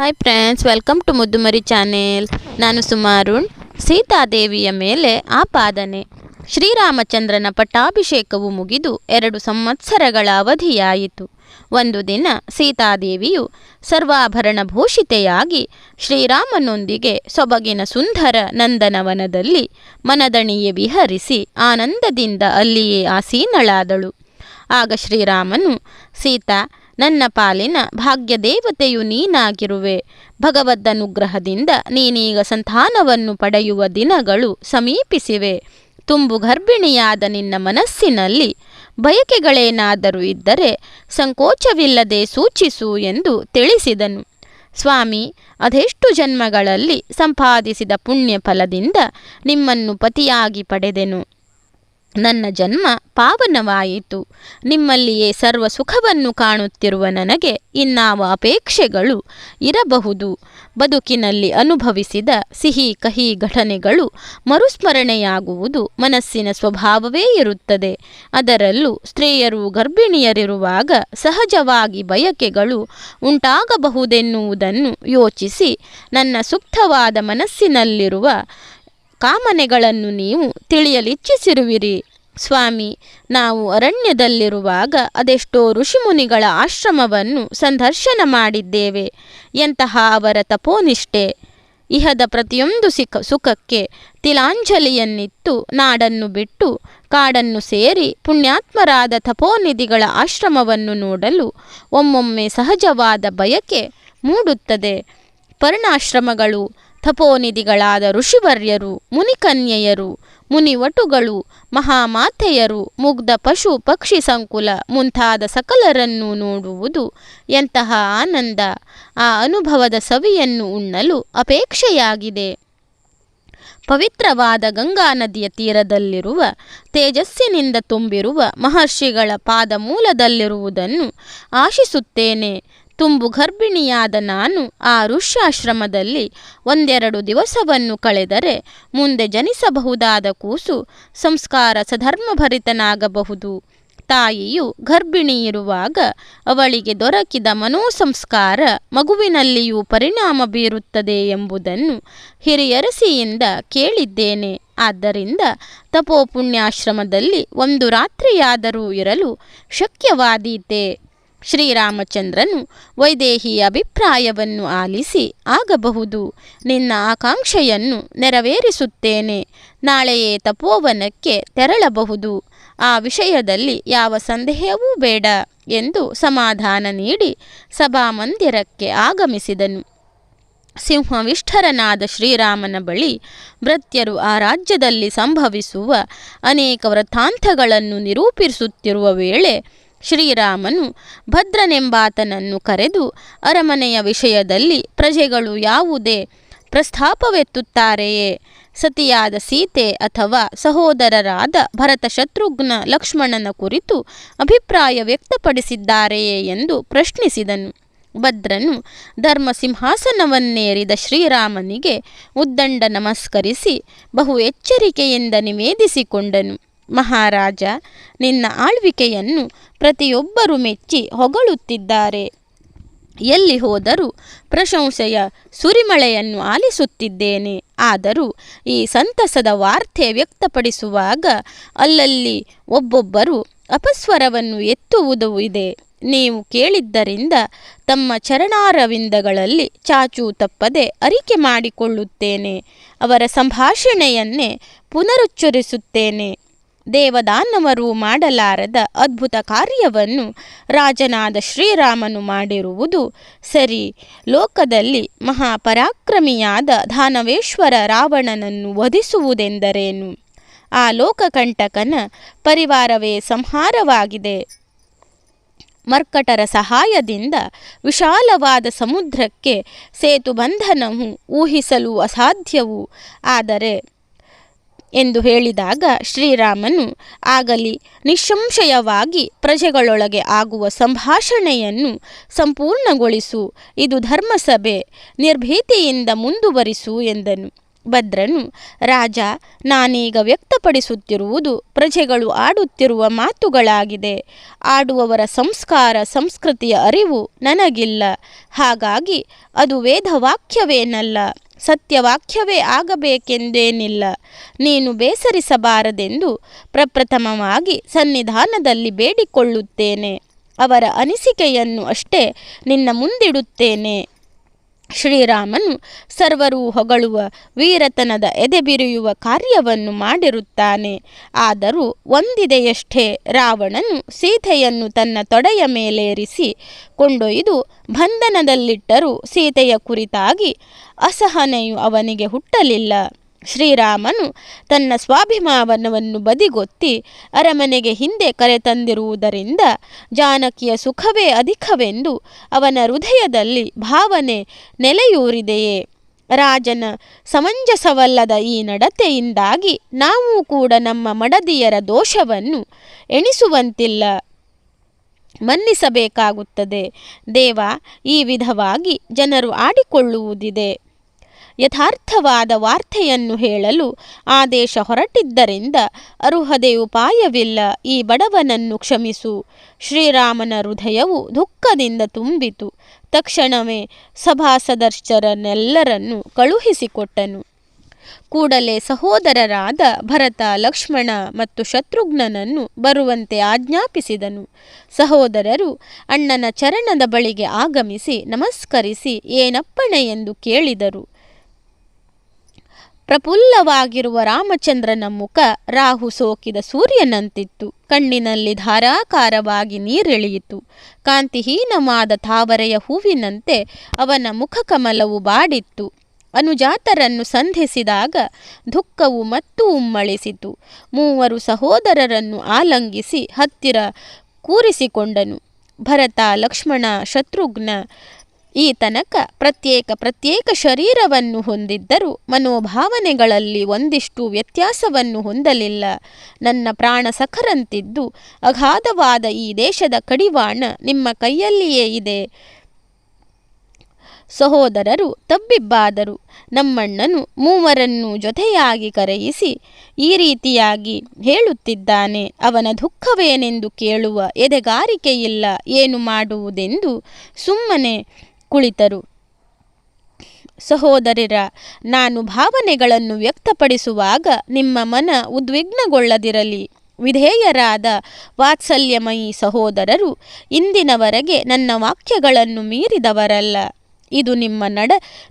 Hi friends, welcome to Muddumari channel. ನಾನು ಸುಮಾರುಣ್. ಸೀತಾದೇವಿಯ ಮೇಲೆ ಆಪಾದನೆ. ಶ್ರೀರಾಮಚಂದ್ರನ ಪಟ್ಟಾಭಿಷೇಕವು ಮುಗಿದು 2 ಸಂವತ್ಸರಗಳ ಅವಧಿಯಾಯಿತು. ಒಂದು ದಿನ ಸೀತಾದೇವಿಯು ಸರ್ವಾಭರಣ ಭೂಷಿತೆಯಾಗಿ ಶ್ರೀರಾಮನೊಂದಿಗೆ ಸೊಬಗಿನ ಸುಂದರ ನಂದನವನದಲ್ಲಿ ಮನದಣಿಯೆ ವಿಹರಿಸಿ ಆನಂದದಿಂದ ಅಲ್ಲಿಯೇ ಆಸೀನಳಾದಳು. ಆಗ ಶ್ರೀರಾಮನು, ಸೀತಾ, ನನ್ನ ಪಾಲಿನ ಭಾಗ್ಯದೇವತೆಯು ನೀನಾಗಿರುವೆ. ಭಗವದನುಗ್ರಹದಿಂದ ನೀನೀಗ ಸಂತಾನವನ್ನು ಪಡೆಯುವ ದಿನಗಳು ಸಮೀಪಿಸಿವೆ. ತುಂಬು ಗರ್ಭಿಣಿಯಾದ ನಿನ್ನ ಮನಸ್ಸಿನಲ್ಲಿ ಬಯಕೆಗಳೇನಾದರೂ ಇದ್ದರೆ ಸಂಕೋಚವಿಲ್ಲದೆ ಸೂಚಿಸು ಎಂದು ತಿಳಿಸಿದನು. ಸ್ವಾಮಿ, ಅದೆಷ್ಟು ಜನ್ಮಗಳಲ್ಲಿ ಸಂಪಾದಿಸಿದ ಪುಣ್ಯ ಫಲದಿಂದ ನಿಮ್ಮನ್ನು ಪತಿಯಾಗಿ ಪಡೆದೆನು. ನನ್ನ ಜನ್ಮ ಪಾವನವಾಯಿತು. ನಿಮ್ಮಲ್ಲಿಯೇ ಸರ್ವ ಸುಖವನ್ನು ಕಾಣುತ್ತಿರುವ ನನಗೆ ಇನ್ನಾವ ಅಪೇಕ್ಷೆಗಳು ಇರಬಹುದು? ಬದುಕಿನಲ್ಲಿ ಅನುಭವಿಸಿದ ಸಿಹಿ ಕಹಿ ಘಟನೆಗಳು ಮರುಸ್ಮರಣೆಯಾಗುವುದು ಮನಸ್ಸಿನ ಸ್ವಭಾವವೇ ಇರುತ್ತದೆ. ಅದರಲ್ಲೂ ಸ್ತ್ರೀಯರು ಗರ್ಭಿಣಿಯರಿರುವಾಗ ಸಹಜವಾಗಿ ಬಯಕೆಗಳು ಉಂಟಾಗಬಹುದೆನ್ನುವುದನ್ನು ಯೋಚಿಸಿ ನನ್ನ ಸುಪ್ತವಾದ ಮನಸ್ಸಿನಲ್ಲಿರುವ ಕಾಮನೆಗಳನ್ನು ನೀವು ತಿಳಿಯಲಿಚ್ಛಿಸಿರುವಿರಿ. ಸ್ವಾಮಿ, ನಾವು ಅರಣ್ಯದಲ್ಲಿರುವಾಗ ಅದೆಷ್ಟೋ ಋಷಿಮುನಿಗಳ ಆಶ್ರಮವನ್ನು ಸಂದರ್ಶನ ಮಾಡಿದ್ದೇವೆ. ಎಂತಹ ಅವರ ತಪೋನಿಷ್ಠೆ! ಇಹದ ಪ್ರತಿಯೊಂದು ಸುಖಕ್ಕೆ ತಿಲಾಂಜಲಿಯನ್ನಿತ್ತು ನಾಡನ್ನು ಬಿಟ್ಟು ಕಾಡನ್ನು ಸೇರಿ ಪುಣ್ಯಾತ್ಮರಾದ ತಪೋನಿಧಿಗಳ ಆಶ್ರಮವನ್ನು ನೋಡಲು ಒಮ್ಮೊಮ್ಮೆ ಸಹಜವಾದ ಬಯಕೆ ಮೂಡುತ್ತದೆ. ಪರ್ಣಾಶ್ರಮಗಳು, ತಪೋನಿಧಿಗಳಾದ ಋಷಿವರ್ಯರು, ಮುನಿಕನ್ಯೆಯರು, ಮುನಿವಟುಗಳು, ಮಹಾಮಾತೆಯರು, ಮುಗ್ಧ ಪಶು ಪಕ್ಷಿ ಸಂಕುಲ ಮುಂತಾದ ಸಕಲರನ್ನು ನೋಡುವುದು ಎಂತಹ ಆನಂದ! ಆ ಅನುಭವದ ಸವಿಯನ್ನು ಉಣ್ಣಲು ಅಪೇಕ್ಷೆಯಾಗಿದೆ. ಪವಿತ್ರವಾದ ಗಂಗಾ ನದಿಯ ತೀರದಲ್ಲಿರುವ ತೇಜಸ್ಸಿನಿಂದ ತುಂಬಿರುವ ಮಹರ್ಷಿಗಳ ಪಾದಮೂಲದಲ್ಲಿರುವುದನ್ನು ಆಶಿಸುತ್ತೇನೆ. ತುಂಬು ಗರ್ಭಿಣಿಯಾದ ನಾನು ಆ ಋಷ್ಯಾಶ್ರಮದಲ್ಲಿ 1-2 ದಿವಸವನ್ನು ಕಳೆದರೆ ಮುಂದೆ ಜನಿಸಬಹುದಾದ ಕೂಸು ಸಂಸ್ಕಾರ ಸಧರ್ಮಭರಿತನಾಗಬಹುದು. ತಾಯಿಯು ಗರ್ಭಿಣಿಯಿರುವಾಗ ಅವಳಿಗೆ ದೊರಕಿದ ಮನೋಸಂಸ್ಕಾರ ಮಗುವಿನಲ್ಲಿಯೂ ಪರಿಣಾಮ ಬೀರುತ್ತದೆ ಎಂಬುದನ್ನು ಹಿರಿಯರಸಿಯಿಂದ ಕೇಳಿದ್ದೇನೆ. ಆದ್ದರಿಂದ ತಪೋಪುಣ್ಯಾಶ್ರಮದಲ್ಲಿ 1 ರಾತ್ರಿಯಾದರೂ ಇರಲು ಶಕ್ಯವಾದೀತೆ. ಶ್ರೀರಾಮಚಂದ್ರನು ವೈದೇಹಿಯ ಅಭಿಪ್ರಾಯವನ್ನು ಆಲಿಸಿ, ಆಗಬಹುದು, ನಿನ್ನ ಆಕಾಂಕ್ಷೆಯನ್ನು ನೆರವೇರಿಸುತ್ತೇನೆ. ನಾಳೆಯೇ ತಪೋವನಕ್ಕೆ ತೆರಳಬಹುದು. ಆ ವಿಷಯದಲ್ಲಿ ಯಾವ ಸಂದೇಹವೂ ಬೇಡ ಎಂದು ಸಮಾಧಾನ ನೀಡಿ ಸಭಾಮಂದಿರಕ್ಕೆ ಆಗಮಿಸಿದನು. ಸಿಂಹವಿಷ್ಠರನಾದ ಶ್ರೀರಾಮನ ಬಳಿ ಭೃತ್ಯರು ಆ ರಾಜ್ಯದಲ್ಲಿ ಸಂಭವಿಸುವ ಅನೇಕ ವೃತ್ತಾಂತಗಳನ್ನು ನಿರೂಪಿಸುತ್ತಿರುವ ವೇಳೆ ಶ್ರೀರಾಮನು ಭದ್ರನೆಂಬಾತನನ್ನು ಕರೆದು ಅರಮನೆಯ ವಿಷಯದಲ್ಲಿ ಪ್ರಜೆಗಳು ಯಾವುದೇ ಪ್ರಸ್ತಾಪವೆತ್ತುತ್ತಾರೆಯೇ? ಸತಿಯಾದ ಸೀತೆ ಅಥವಾ ಸಹೋದರರಾದ ಭರತ, ಶತ್ರುಘ್ನ, ಲಕ್ಷ್ಮಣನ ಕುರಿತು ಅಭಿಪ್ರಾಯ ವ್ಯಕ್ತಪಡಿಸಿದ್ದಾರೆಯೇ ಎಂದು ಪ್ರಶ್ನಿಸಿದನು. ಭದ್ರನು ಧರ್ಮ ಸಿಂಹಾಸನವನ್ನೇರಿದ ಶ್ರೀರಾಮನಿಗೆ ಉದ್ದಂಡ ನಮಸ್ಕರಿಸಿ ಬಹು ಎಚ್ಚರಿಕೆಯಿಂದ ನಿವೇದಿಸಿಕೊಂಡನು. ಮಹಾರಾಜ, ನಿನ್ನ ಆಳ್ವಿಕೆಯನ್ನು ಪ್ರತಿಯೊಬ್ಬರು ಮೆಚ್ಚಿ ಹೊಗಳುತ್ತಿದ್ದಾರೆ. ಎಲ್ಲಿ ಹೋದರೂ ಪ್ರಶಂಸೆಯ ಸುರಿಮಳೆಯನ್ನು ಆಲಿಸುತ್ತಿದ್ದೇನೆ. ಆದರೂ ಈ ಸಂತಸದ ವಾರ್ತೆ ವ್ಯಕ್ತಪಡಿಸುವಾಗ ಅಲ್ಲಲ್ಲಿ ಒಬ್ಬೊಬ್ಬರು ಅಪಸ್ವರವನ್ನು ಎತ್ತುವುದೂ ಇದೆ. ನೀವು ಕೇಳಿದ್ದರಿಂದ ತಮ್ಮ ಚರಣಾರವಿಂದಗಳಲ್ಲಿ ಚಾಚೂ ತಪ್ಪದೆ ಅರಿಕೆ ಮಾಡಿಕೊಳ್ಳುತ್ತೇನೆ. ಅವರ ಸಂಭಾಷಣೆಯನ್ನೇ ಪುನರುಚ್ಚರಿಸುತ್ತೇನೆ. ದೇವದಾನವರು ಮಾಡಲಾರದ ಅದ್ಭುತ ಕಾರ್ಯವನ್ನು ರಾಜನಾದ ಶ್ರೀರಾಮನು ಮಾಡಿರುವುದು ಸರಿ. ಲೋಕದಲ್ಲಿ ಮಹಾಪರಾಕ್ರಮಿಯಾದ ದಾನವೇಶ್ವರ ರಾವಣನನ್ನು ವಧಿಸುವುದೆಂದರೇನು? ಆ ಲೋಕಕಂಟಕನ ಪರಿವಾರವೇ ಸಂಹಾರವಾಗಿದೆ. ಮರ್ಕಟರ ಸಹಾಯದಿಂದ ವಿಶಾಲವಾದ ಸಮುದ್ರಕ್ಕೆ ಸೇತುಬಂಧನವು ಊಹಿಸಲು ಅಸಾಧ್ಯವು. ಆದರೆ ಎಂದು ಹೇಳಿದಾಗ ಶ್ರೀರಾಮನು, ಆಗಲಿ, ನಿಸ್ಸಂಶಯವಾಗಿ ಪ್ರಜೆಗಳೊಳಗೆ ಆಗುವ ಸಂಭಾಷಣೆಯನ್ನು ಸಂಪೂರ್ಣಗೊಳಿಸು. ಇದು ಧರ್ಮಸಭೆ, ನಿರ್ಭೀತಿಯಿಂದ ಮುಂದುವರಿಸು ಎಂದನು. ಭದ್ರನು, ರಾಜ, ನಾನೀಗ ವ್ಯಕ್ತಪಡಿಸುತ್ತಿರುವುದು ಪ್ರಜೆಗಳು ಆಡುತ್ತಿರುವ ಮಾತುಗಳಾಗಿದೆ. ಆಡುವವರ ಸಂಸ್ಕಾರ ಸಂಸ್ಕೃತಿಯ ಅರಿವು ನನಗಿಲ್ಲ. ಹಾಗಾಗಿ ಅದು ವೇದವಾಕ್ಯವೇನಲ್ಲ, ಸತ್ಯವಾಕ್ಯವೇ ಆಗಬೇಕೆಂದೇನಿಲ್ಲ. ನೀನು ಬೇಸರಿಸಬಾರದೆಂದು ಪ್ರಪ್ರಥಮವಾಗಿ ಸನ್ನಿಧಾನದಲ್ಲಿ ಬೇಡಿಕೊಳ್ಳುತ್ತೇನೆ. ಅವರ ಅನಿಸಿಕೆಯನ್ನು ಅಷ್ಟೇ ನಿನ್ನ ಮುಂದಿಡುತ್ತೇನೆ. ಶ್ರೀರಾಮನು ಸರ್ವರೂ ಹೊಗಳುವ ವೀರತನದ ಎದೆಬಿರಿಯುವ ಕಾರ್ಯವನ್ನು ಮಾಡಿರುತ್ತಾನೆ. ಆದರೂ ಒಂದಿದೆಯಷ್ಟೇ, ರಾವಣನು ಸೀತೆಯನ್ನು ತನ್ನ ತೊಡೆಯ ಮೇಲೇರಿಸಿ ಕೊಂಡೊಯ್ದು ಬಂಧನದಲ್ಲಿಟ್ಟರೂ ಸೀತೆಯ ಕುರಿತಾಗಿ ಅಸಹನೆಯು ಅವನಿಗೆ ಹುಟ್ಟಲಿಲ್ಲ. ಶ್ರೀರಾಮನು ತನ್ನ ಸ್ವಾಭಿಮಾನವನ್ನು ಬದಿಗೊತ್ತಿ ಅರಮನೆಗೆ ಹಿಂದೆ ಕರೆತಂದಿರುವುದರಿಂದ ಜಾನಕಿಯ ಸುಖವೇ ಅಧಿಕವೆಂದು ಅವನ ಹೃದಯದಲ್ಲಿ ಭಾವನೆ ನೆಲೆಯೂರಿದೆಯೇ? ರಾಜನ ಸಮಂಜಸವಲ್ಲದ ಈ ನಡತೆಯಿಂದಾಗಿ ನಾವು ಕೂಡ ನಮ್ಮ ಮಡದಿಯರ ದೋಷವನ್ನು ಎಣಿಸುವಂತಿಲ್ಲ, ಮನ್ನಿಸಬೇಕಾಗುತ್ತದೆ. ದೇವ, ಈ ವಿಧವಾಗಿ ಜನರು ಆಡಿಕೊಳ್ಳುವುದಿದೆ. ಯಥಾರ್ಥವಾದ ವಾರ್ತೆಯನ್ನು ಹೇಳಲು ಆದೇಶ ಹೊರಟಿದ್ದರಿಂದ ಅರುಹದೆಯುಪಾಯವಿಲ್ಲ. ಈ ಬಡವನನ್ನು ಕ್ಷಮಿಸು. ಶ್ರೀರಾಮನ ಹೃದಯವು ದುಃಖದಿಂದ ತುಂಬಿತು. ತಕ್ಷಣವೇ ಸಭಾಸದಸ್ಯರನ್ನೆಲ್ಲರನ್ನು ಕಳುಹಿಸಿಕೊಟ್ಟನು. ಕೂಡಲೇ ಸಹೋದರರಾದ ಭರತ, ಲಕ್ಷ್ಮಣ ಮತ್ತು ಶತ್ರುಘ್ನನನ್ನು ಬರುವಂತೆ ಆಜ್ಞಾಪಿಸಿದನು. ಸಹೋದರರು ಅಣ್ಣನ ಚರಣದ ಬಳಿಗೆ ಆಗಮಿಸಿ ನಮಸ್ಕರಿಸಿ ಏನಪ್ಪಣೆ ಎಂದು ಕೇಳಿದರು. ಪ್ರಫುಲ್ಲವಾಗಿರುವ ರಾಮಚಂದ್ರನ ಮುಖ ರಾಹು ಸೋಕಿದ ಸೂರ್ಯನಂತಿತ್ತು. ಕಣ್ಣಿನಲ್ಲಿ ಧಾರಾಕಾರವಾಗಿ ನೀರಿಳಿಯಿತು. ಕಾಂತಿಹೀನವಾದ ತಾವರೆಯ ಹೂವಿನಂತೆ ಅವನ ಮುಖಕಮಲವು ಬಾಡಿತ್ತು. ಅನುಜಾತರನ್ನು ಸಂಧಿಸಿದಾಗ ದುಃಖವು ಮತ್ತೂ ಉಮ್ಮಳಿಸಿತು. ಮೂವರು ಸಹೋದರರನ್ನು ಆಲಂಗಿಸಿ ಹತ್ತಿರ ಕೂರಿಸಿಕೊಂಡನು. ಭರತ, ಲಕ್ಷ್ಮಣ, ಶತ್ರುಘ್ನ ಈ ತನಕ ಪ್ರತ್ಯೇಕ ಶರೀರವನ್ನು ಹೊಂದಿದ್ದರೂ ಮನೋಭಾವನೆಗಳಲ್ಲಿ ಒಂದಿಷ್ಟು ವ್ಯತ್ಯಾಸವನ್ನು ಹೊಂದಲಿಲ್ಲ. ನನ್ನ ಪ್ರಾಣ ಸಖರಂತಿದ್ದು ಅಗಾಧವಾದ ಈ ದೇಶದ ಕಡಿವಾಣ ನಿಮ್ಮ ಕೈಯಲ್ಲಿಯೇ ಇದೆ. ಸಹೋದರರು ತಬ್ಬಿಬ್ಬಾದರು. ನಮ್ಮಣ್ಣನು ಮೂವರನ್ನು ಜೊತೆಯಾಗಿ ಕರೆಯಿಸಿ ಈ ರೀತಿಯಾಗಿ ಹೇಳುತ್ತಿದ್ದಾನೆ. ಅವನ ದುಃಖವೇನೆಂದು ಕೇಳುವ ಎದೆಗಾರಿಕೆಯಿಲ್ಲ. ಏನು ಮಾಡುವುದೆಂದು ಸುಮ್ಮನೆ ಕುಳಿತರು. ಸಹೋದರರ, ನಾನು ಭಾವನೆಗಳನ್ನು ವ್ಯಕ್ತಪಡಿಸುವಾಗ ನಿಮ್ಮ ಮನ ಉದ್ವಿಗ್ನಗೊಳ್ಳದಿರಲಿ. ವಿಧೇಯರಾದ ವಾತ್ಸಲ್ಯಮಯಿ ಸಹೋದರರು ಇಂದಿನವರೆಗೆ ನನ್ನ ವಾಕ್ಯಗಳನ್ನು ಮೀರಿದವರಲ್ಲ. ಇದು ನಿಮ್ಮ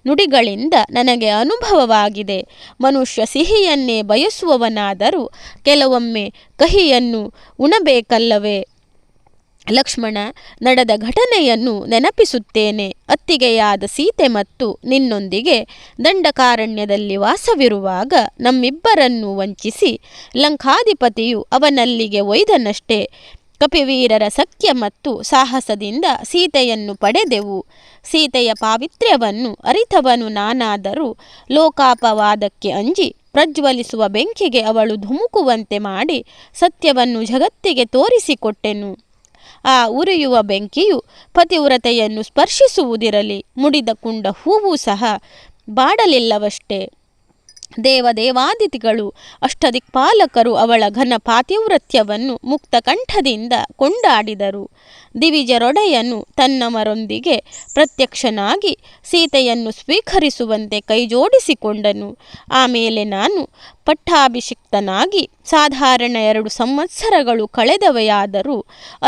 ನುಡಿಗಳಿಂದ ನನಗೆ ಅನುಭವವಾಗಿದೆ. ಮನುಷ್ಯ ಸಿಹಿಯನ್ನೇ ಬಯಸುವವನಾದರೂ ಕೆಲವೊಮ್ಮೆ ಕಹಿಯನ್ನು ಉಣಬೇಕಲ್ಲವೇ? ಲಕ್ಷ್ಮಣ, ನಡೆದ ಘಟನೆಯನ್ನು ನೆನಪಿಸುತ್ತೇನೆ. ಅತ್ತಿಗೆಯಾದ ಸೀತೆ ಮತ್ತು ನಿನ್ನೊಂದಿಗೆ ದಂಡಕಾರಣ್ಯದಲ್ಲಿ ವಾಸವಿರುವಾಗ ನಮ್ಮಿಬ್ಬರನ್ನು ವಂಚಿಸಿ ಲಂಕಾಧಿಪತಿಯು ಅವನಲ್ಲಿಗೆ ಒಯ್ದನಷ್ಟೇ. ಕಪಿವೀರರ ಸಖ್ಯ ಮತ್ತು ಸಾಹಸದಿಂದ ಸೀತೆಯನ್ನು ಪಡೆದೆವು. ಸೀತೆಯ ಪಾವಿತ್ರ್ಯವನ್ನು ಅರಿತವನು ನಾನಾದರೂ ಲೋಕಾಪವಾದಕ್ಕೆ ಅಂಜಿ ಪ್ರಜ್ವಲಿಸುವ ಬೆಂಕಿಗೆ ಅವಳು ಧುಮುಕುವಂತೆ ಮಾಡಿ ಸತ್ಯವನ್ನು ಜಗತ್ತಿಗೆ ತೋರಿಸಿಕೊಟ್ಟೆನು. ಆ ಉರಿಯುವ ಬೆಂಕಿಯು ಪತಿವ್ರತೆಯನ್ನು ಸ್ಪರ್ಶಿಸುವುದಿರಲಿ, ಮುಡಿದ ಕುಂಡ ಹೂವು ಸಹ ಬಾಡಲಿಲ್ಲವಷ್ಟೇ. ದೇವದೇವಾದಿತಿಗಳು ಅಷ್ಟದಿಕ್ಪಾಲಕರು ಅವಳ ಘನ ಪಾತಿವ್ರತ್ಯವನ್ನು ಮುಕ್ತ ಕಂಠದಿಂದ ಕೊಂಡಾಡಿದರು. ದಿವಿಜರೊಡೆಯನು ತನ್ನವರೊಂದಿಗೆ ಪ್ರತ್ಯಕ್ಷನಾಗಿ ಸೀತೆಯನ್ನು ಸ್ವೀಕರಿಸುವಂತೆ ಕೈಜೋಡಿಸಿಕೊಂಡನು. ಆಮೇಲೆ ನಾನು ಪಟ್ಟಾಭಿಷಿಕ್ತನಾಗಿ ಸಾಧಾರಣ 2 ಸಂವತ್ಸರಗಳು ಕಳೆದವೆಯಾದರೂ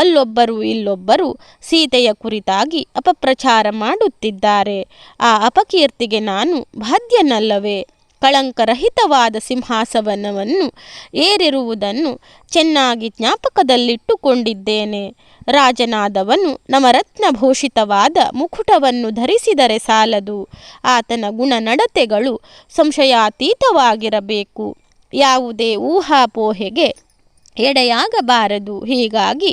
ಅಲ್ಲೊಬ್ಬರು ಇಲ್ಲೊಬ್ಬರು ಸೀತೆಯ ಕುರಿತಾಗಿ ಅಪಪ್ರಚಾರ ಮಾಡುತ್ತಿದ್ದಾರೆ. ಆ ಅಪಕೀರ್ತಿಗೆ ನಾನು ಬಾಧ್ಯನಲ್ಲವೇ? ಕಳಂಕರಹಿತವಾದ ಸಿಂಹಾಸನವನ್ನು ಏರಿರುವುದನ್ನು ಚೆನ್ನಾಗಿ ಜ್ಞಾಪಕದಲ್ಲಿಟ್ಟುಕೊಂಡಿದ್ದೇನೆ. ರಾಜನಾದವನು ನವರತ್ನಭೂಷಿತವಾದ ಮುಕುಟವನ್ನು ಧರಿಸಿದರೆ ಸಾಲದು. ಆತನ ಗುಣನಡತೆಗಳು ಸಂಶಯಾತೀತವಾಗಿರಬೇಕು. ಯಾವುದೇ ಊಹಾಪೋಹೆಗೆ ಎಡೆಯಾಗಬಾರದು. ಹೀಗಾಗಿ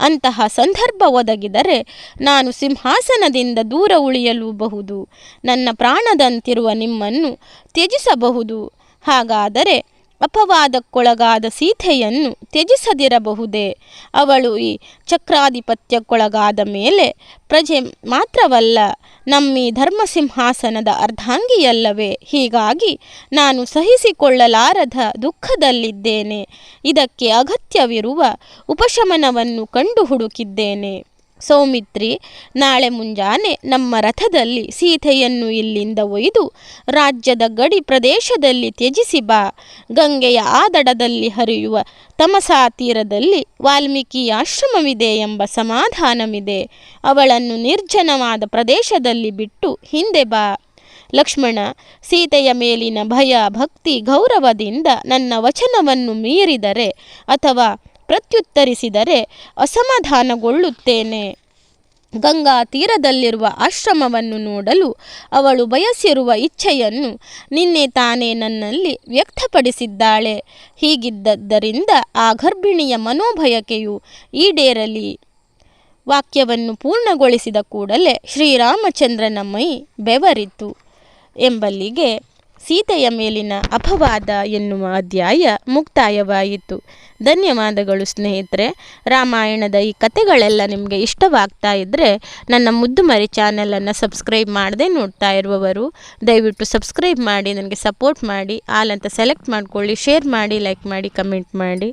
ಅಂತಹ ಸಂದರ್ಭ ಒದಗಿದರೆ ನಾನು ಸಿಂಹಾಸನದಿಂದ ದೂರ ಉಳಿಯಲೂಬಹುದು. ನನ್ನ ಪ್ರಾಣದಂತಿರುವ ನಿಮ್ಮನ್ನು ತ್ಯಜಿಸಬಹುದು. ಹಾಗಾದರೆ ಅಪವಾದಕ್ಕೊಳಗಾದ ಸೀತೆಯನ್ನು ತ್ಯಜಿಸದಿರಬಹುದೇ? ಅವಳು ಈ ಚಕ್ರಾಧಿಪತ್ಯಕ್ಕೊಳಗಾದ ಮೇಲೆ ಪ್ರಜೆ ಮಾತ್ರವಲ್ಲ, ನಮ್ಮೀ ಧರ್ಮಸಿಂಹಾಸನದ ಅರ್ಧಾಂಗಿಯಲ್ಲವೇ? ಹೀಗಾಗಿ ನಾನು ಸಹಿಸಿಕೊಳ್ಳಲಾರದ ದುಃಖದಲ್ಲಿದ್ದೇನೆ. ಇದಕ್ಕೆ ಅಗತ್ಯವಿರುವ ಉಪಶಮನವನ್ನು ಕಂಡು ಹುಡುಕಿದ್ದೇನೆ. ಸೌಮಿತ್ರಿ, ನಾಳೆ ಮುಂಜಾನೆ ನಮ್ಮ ರಥದಲ್ಲಿ ಸೀತೆಯನ್ನು ಇಲ್ಲಿಂದ ಒಯ್ದು ರಾಜ್ಯದ ಗಡಿ ಪ್ರದೇಶದಲ್ಲಿ ತ್ಯಜಿಸಿ ಬಾ. ಗಂಗೆಯ ಆ ದಡದಲ್ಲಿ ಹರಿಯುವ ತಮಸಾ ತೀರದಲ್ಲಿ ವಾಲ್ಮೀಕಿ ಆಶ್ರಮವಿದೆ ಎಂಬ ಸಮಾಧಾನವಿದೆ. ಅವಳನ್ನು ನಿರ್ಜನವಾದ ಪ್ರದೇಶದಲ್ಲಿ ಬಿಟ್ಟು ಹಿಂದೆ ಬಾ. ಲಕ್ಷ್ಮಣ, ಸೀತೆಯ ಮೇಲಿನ ಭಯ, ಭಕ್ತಿ, ಗೌರವದಿಂದ ನನ್ನ ವಚನವನ್ನು ಮೀರಿದರೆ ಅಥವಾ ಪ್ರತ್ಯುತ್ತರಿಸಿದರೆ ಅಸಮಾಧಾನಗೊಳ್ಳುತ್ತೇನೆ. ಗಂಗಾ ತೀರದಲ್ಲಿರುವ ಆಶ್ರಮವನ್ನು ನೋಡಲು ಅವಳು ಬಯಸಿರುವ ಇಚ್ಛೆಯನ್ನು ನಿನ್ನೆ ತಾನೇ ನನ್ನಲ್ಲಿ ವ್ಯಕ್ತಪಡಿಸಿದ್ದಾಳೆ. ಹೀಗಿದ್ದರಿಂದ ಆ ಗರ್ಭಿಣಿಯ ಮನೋಭಯಕೆಯು ಈಡೇರಲಿ. ವಾಕ್ಯವನ್ನು ಪೂರ್ಣಗೊಳಿಸಿದ ಕೂಡಲೇ ಶ್ರೀರಾಮಚಂದ್ರನ ಮೈ ಬೆವರಿತು. ಎಂಬಲ್ಲಿಗೆ ಸೀತೆಯ ಮೇಲಿನ ಅಪವಾದ ಎನ್ನುವ ಅಧ್ಯಾಯ ಮುಕ್ತಾಯವಾಯಿತು. ಧನ್ಯವಾದಗಳು ಸ್ನೇಹಿತರೆ. ರಾಮಾಯಣದ ಈ ಕಥೆಗಳೆಲ್ಲ ನಿಮಗೆ ಇಷ್ಟವಾಗ್ತಾ ಇದ್ದರೆ ನನ್ನ ಮುದ್ದುಮರಿ ಚಾನಲನ್ನು ಸಬ್ಸ್ಕ್ರೈಬ್ ಮಾಡದೆ ನೋಡ್ತಾ ಇರುವವರು ದಯವಿಟ್ಟು ಸಬ್ಸ್ಕ್ರೈಬ್ ಮಾಡಿ, ನನಗೆ ಸಪೋರ್ಟ್ ಮಾಡಿ, ಆಲ್ ಅಂತ ಸೆಲೆಕ್ಟ್ ಮಾಡಿಕೊಳ್ಳಿ, ಶೇರ್ ಮಾಡಿ, ಲೈಕ್ ಮಾಡಿ, ಕಮೆಂಟ್ ಮಾಡಿ.